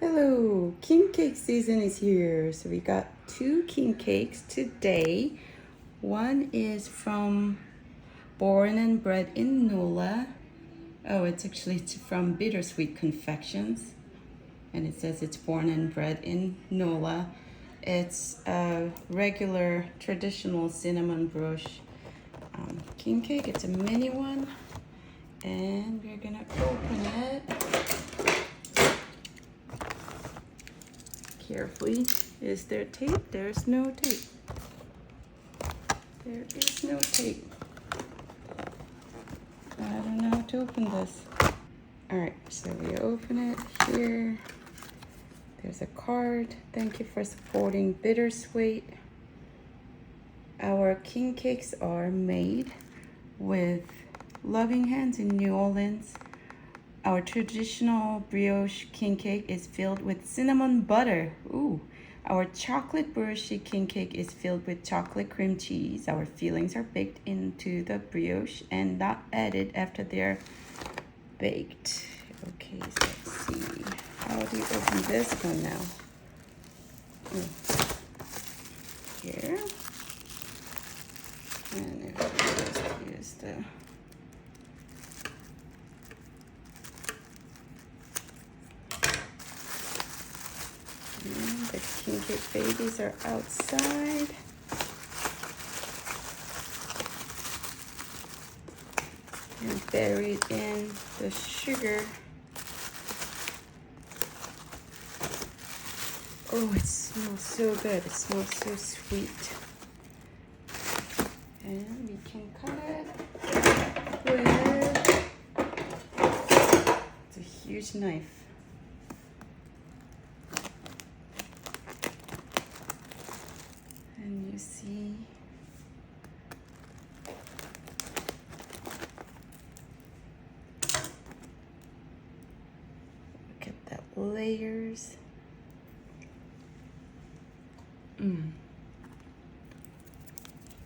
Hello, king cake season is here. So we got two king cakes today. One is from Born and Bred in NOLA. Oh, it's from Bittersweet Confections. And it says it's born and bred in NOLA. It's a regular traditional cinnamon brioche king cake. It's a mini one. And we're gonna open it carefully. Is there tape? There's no tape. There is no tape. I don't know how to open this. All right, so we open it here. There's a card. Thank you for supporting Bittersweet. Our king cakes are made with loving hands in New Orleans. Our traditional brioche king cake is filled with cinnamon butter. Ooh. Our chocolate brioche king cake is filled with chocolate cream cheese. Our fillings are baked into the brioche and not added after they're baked. Okay, so let's see. How do you open this one now? Here. And if we just use the the king cake babies are outside. And buried in the sugar. Oh, it smells so good. It smells so sweet. And we can cut it with, it's a huge knife. And you see look at that layers.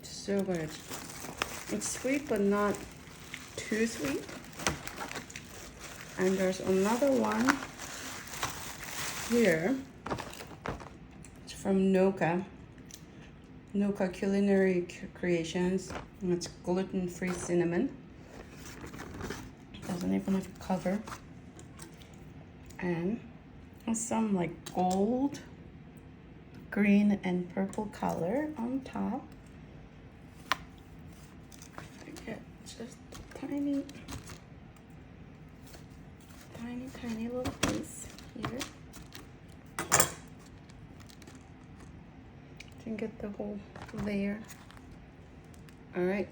So good. It's sweet but not too sweet. And there's another one here. It's from NOCCA. NOCCA Culinary Creations. And it's gluten-free cinnamon. It doesn't even have a cover. And has some like gold, green, and purple color on top. I get just a tiny little piece here. To get the whole layer. All right,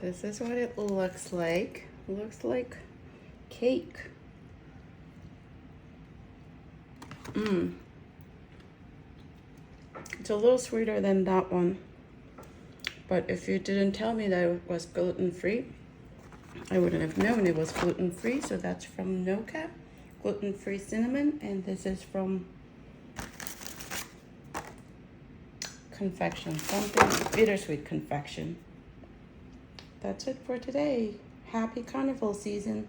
this is what it looks like. It looks like cake. It's a little sweeter than that one. But if you didn't tell me that it was gluten-free, I wouldn't have known it was gluten-free. So that's from NOCCA, gluten-free cinnamon, and this is from Confection, something Bittersweet Confection. That's it for today. Happy Carnival season.